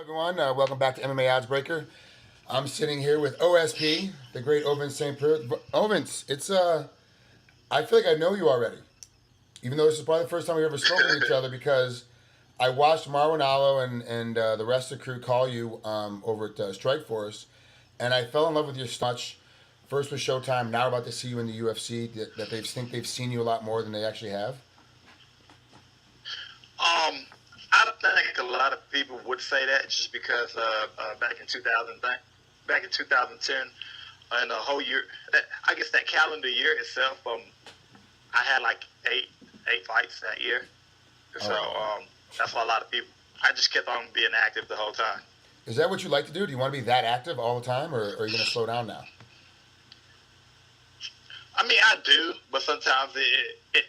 everyone. Welcome back to MMA Oddsbreaker. I'm sitting here with OSP, the great Ovince St. Preux. Ovince, I feel like I know you already, even though this is probably the first time we've ever spoken to each other because I watched Marwan Allo and the rest of the crew call you over at Strikeforce, and I fell in love with your much. First with Showtime, now about to see you in the UFC. That they think they've seen you a lot more than they actually have. I think a lot of people would say that just because back in 2010, and the whole year, I guess that calendar year itself, I had like eight fights that year. So that's why a lot of people. I just kept on being active the whole time. Is that what you like to do? Do you want to be that active all the time, or are you going to slow down now? I mean, I do, but sometimes it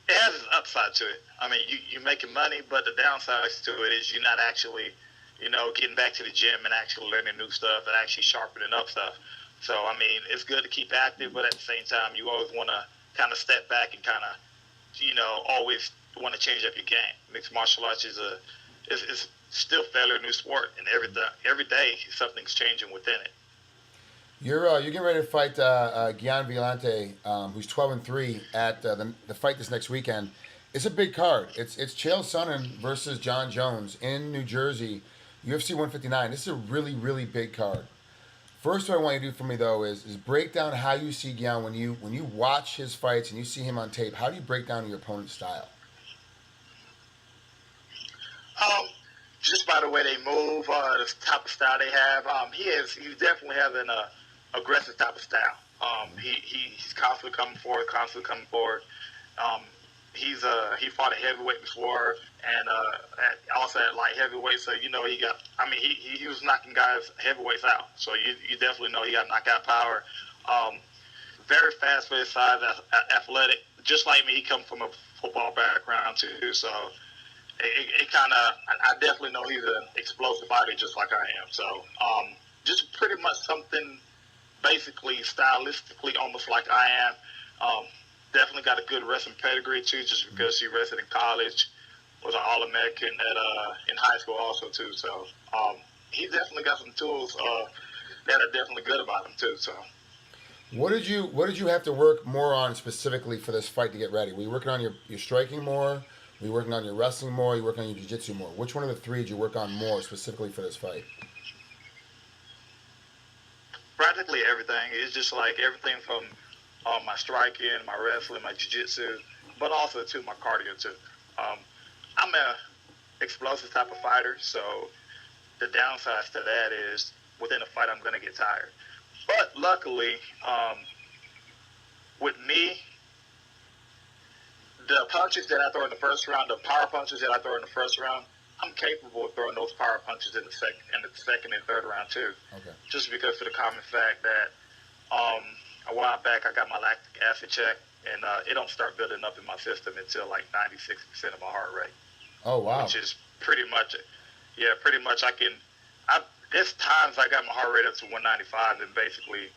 has an upside to it. I mean, you're making money, but the downside to it is you're not actually, getting back to the gym and actually learning new stuff and actually sharpening up stuff. So, I mean, it's good to keep active, but at the same time, you always want to kind of step back and kind of, always want to change up your game. Mixed martial arts is still fairly new sport, and every day something's changing within it. You're getting ready to fight Gian Villante, who's 12-3 at the fight this next weekend. It's a big card. It's Chael Sonnen versus John Jones in New Jersey, UFC 159. This is a really, really big card. First, what I want you to do for me though is break down how you see Gian when you watch his fights and you see him on tape. How do you break down your opponent's style? Just by the way they move, the type of style they have. He definitely has an aggressive type of style. He's constantly coming forward. He fought at heavyweight before, and also at light heavyweight. So he got. I mean, he was knocking guys heavyweights out. So you definitely know he got knockout power. Very fast for his size, athletic. Just like me, he comes from a football background too. So it kind of. I definitely know he's an explosive fighter, just like I am. So just pretty much something. Basically, stylistically, almost like I am. Definitely got a good wrestling pedigree too, just because he wrestled in college, was an All-American in high school also too. So he definitely got some tools that are definitely good about him too. So what did you have to work more on specifically for this fight to get ready? Were you working on your striking more? Were you working on your wrestling more? Were you working on your jiu-jitsu more? Which one of the three did you work on more specifically for this fight? Practically everything. It's just like everything from my striking, my wrestling, my jiu-jitsu, but also too my cardio too. I'm a explosive type of fighter, so the downside to that is within a fight I'm going to get tired. But luckily, with me, the punches that I throw in the first round, the power punches that I throw in the first round, I'm capable of throwing those power punches in the second and third round too. Okay. Just because of the common fact that a while back I got my lactic acid checked, and it don't start building up in my system until like 96% of my heart rate. Oh wow! Which is pretty much there's times I got my heart rate up to 195, and basically,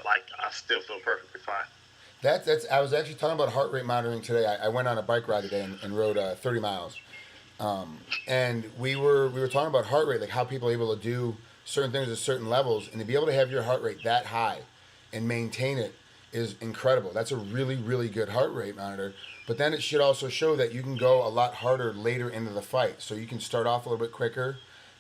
like I still feel perfectly fine. That's. I was actually talking about heart rate monitoring today. I went on a bike ride today and rode 30 miles. And we were talking about heart rate, like how people are able to do certain things at certain levels, and to be able to have your heart rate that high and maintain it is incredible. That's a really, really good heart rate monitor. But then it should also show that you can go a lot harder later into the fight. So you can start off a little bit quicker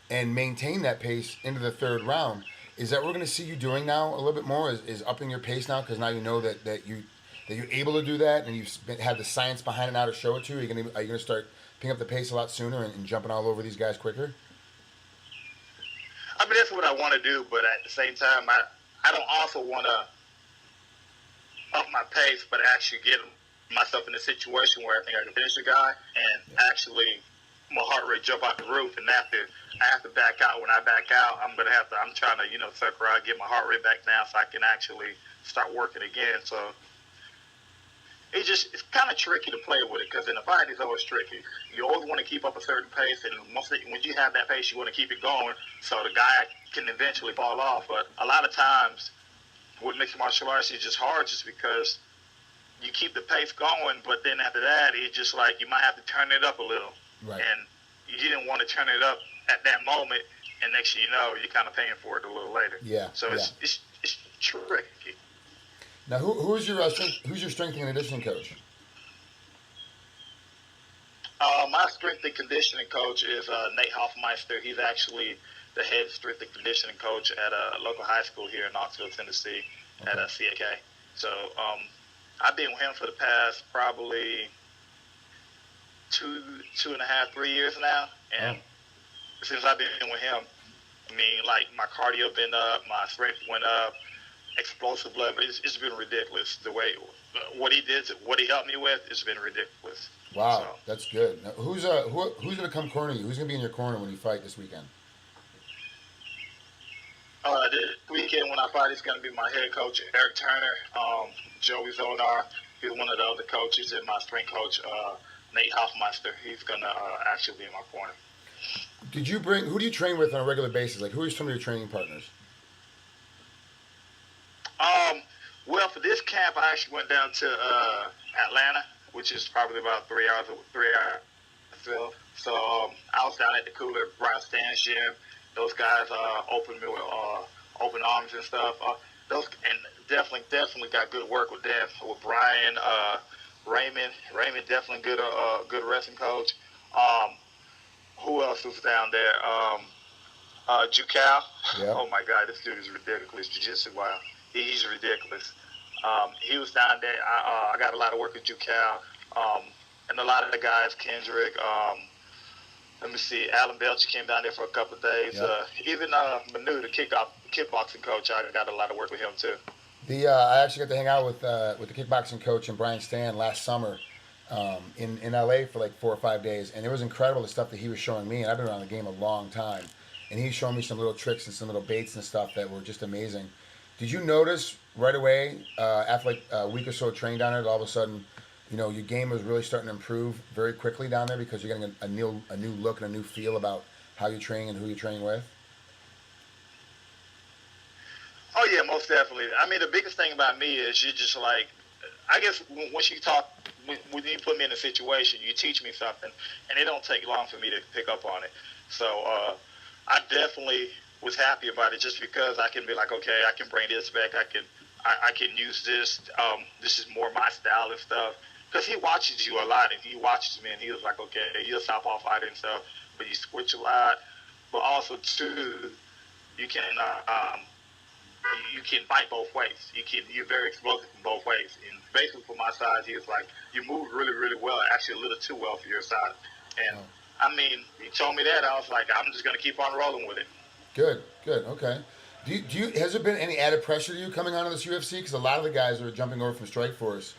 and maintain that pace into the third round. Is that what we're going to see you doing now a little bit more? Is upping your pace now because now you know that you're able to do that and you've had the science behind it now to show it to you? Are you going to start picking up the pace a lot sooner and jumping all over these guys quicker? I mean, that's what I want to do, but at the same time, I don't also want to up my pace, but actually get myself in a situation where I think I can finish a guy and actually my heart rate jump out the roof, and I have to back out. When I back out, I'm trying to, circle around, get my heart rate back down so I can actually start working again. So it's kind of tricky to play with it because in a fight it's always tricky. You always want to keep up a certain pace, and when you have that pace, you want to keep it going so the guy can eventually fall off. But a lot of times with mixed martial arts, it's just hard just because you keep the pace going, but then after that, it's just like you might have to turn it up a little. Right. And you didn't want to turn it up at that moment, and next thing you know, you're kind of paying for it a little later. Yeah. So yeah. it's tricky. Now, who's your strength and conditioning coach? My strength and conditioning coach is Nate Hoffmeister. He's actually the head strength and conditioning coach at a local high school here in Knoxville, Tennessee, at a CAK. So I've been with him for the past probably two and a half, 3 years now. And since I've been with him, I mean, like, my cardio been up, my strength went up, explosive level. It's been ridiculous. The way what he did, what he helped me with, it's been ridiculous. Wow, So, that's good. Now, who's going to come corner you? Who's going to be in your corner when you fight this weekend? this weekend when I fight, it's going to be my head coach, Eric Turner, Joey Zonar. He's one of the other coaches, and my strength coach, Nate Hoffmeister. He's going to actually be in my corner. Who do you train with on a regular basis? Like, who are some of your training partners? Well, for this camp, I actually went down to Atlanta, which is probably about 3 hours. So I was down at the cooler at Brian Stan's gym. Those guys opened me with open arms and stuff. And definitely got good work with them. With Brian, Raymond definitely good wrestling coach. Who else was down there? Jucal. Yeah. Oh my God, this dude is ridiculous. Jiu-jitsu, wow. He's ridiculous. He was down there. I got a lot of work with Jucal. And a lot of the guys, Kendrick, let me see, Alan Belcher came down there for a couple of days. Yep. Even Manu, the kickboxing coach, I got a lot of work with him too. I actually got to hang out with the kickboxing coach and Brian Stan last summer in LA for like 4 or 5 days, and it was incredible the stuff that he was showing me. And I've been around the game a long time, and he's showing me some little tricks and some little baits and stuff that were just amazing. Did you notice right away after like a week or so of training down there that all of a sudden, you know, your game was really starting to improve very quickly down there because you're getting a new look and a new feel about how you're training and who you're training with? Oh yeah, most definitely. I mean, the biggest thing about me is you're just like, I guess once you talk, when you put me in a situation, you teach me something, and it don't take long for me to pick up on it. So I definitely was happy about it just because I can be like, okay, I can bring this back. I can use this. This is more my style and stuff. Because he watches you a lot, and he watches me, and he was like, okay, you're a southpaw fighter and stuff, but you switch a lot. But also, too, you can fight both ways. You're very explosive in both ways. And basically, for my size, he was like, you move really, really well, actually a little too well for your size. And, I mean, he told me that. I was like, I'm just going to keep on rolling with it. Good, okay. Has there been any added pressure to you coming onto this UFC? Because a lot of the guys who are jumping over from Strikeforce,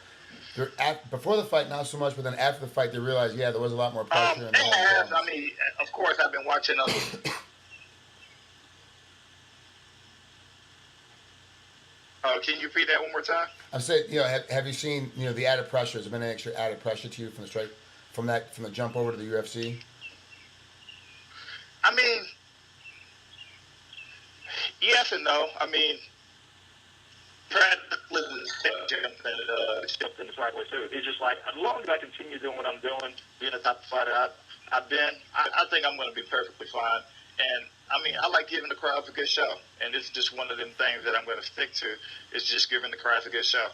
before the fight, not so much, but then after the fight, they realized, there was a lot more pressure. I mean, of course, I've been watching can you repeat that one more time? I'm saying, have you seen, the added pressure? Has there been any extra added pressure to you from the jump over to the UFC? I mean, yes and no. I mean, practically jumping the right way too. It's just like, as long as I continue doing what I'm doing, being the type of fighter I've been, I think I'm going to be perfectly fine. And I mean, I like giving the crowds a good show, and it's just one of them things that I'm going to stick to. Is just giving the crowds a good show.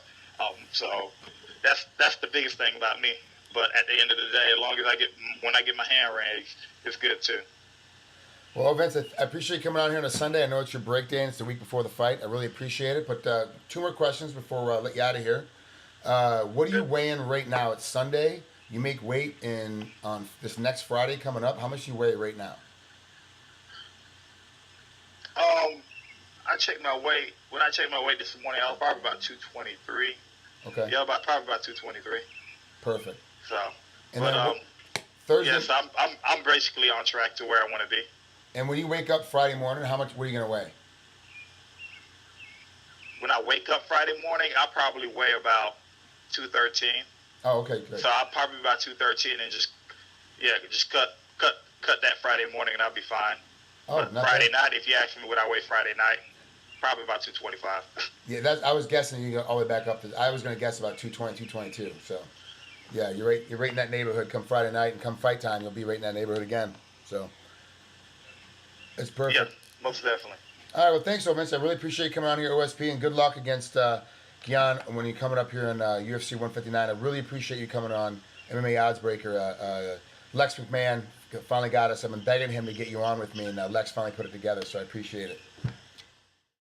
So that's the biggest thing about me. But at the end of the day, as long as when I get my hand raised, it's good too. Well, Vince, I appreciate you coming on here on a Sunday. I know it's your break day and it's the week before the fight. I really appreciate it. But 2 more questions before I let you out of here. What are you weighing right now? It's Sunday. You make weight on this next Friday coming up. How much do you weigh right now? I checked my weight. When I checked my weight this morning, I was probably about 223. Okay. Yeah, probably about 223. Perfect. So, and then Thursday. Yes, I'm basically on track to where I want to be. And when you wake up Friday morning, what are you going to weigh? When I wake up Friday morning, I'll probably weigh about 213. Oh, okay, good. So I'll probably about 213 and just cut that Friday morning and I'll be fine. Oh, but Friday night, if you ask me what I weigh Friday night, probably about 225. Yeah, I was guessing you go all the way back up I was going to guess about 220, 222. So, yeah, you're right in that neighborhood. Come Friday night and come fight time, you'll be right in that neighborhood again. So, It's perfect. Yeah, most definitely. All right, well, thanks, Ovince. I really appreciate you coming on here, OSP, and good luck against Gian when you're coming up here in UFC 159. I really appreciate you coming on MMA Oddsbreaker. Lex McMahon finally got us. I've been begging him to get you on with me, and Lex finally put it together, so I appreciate it.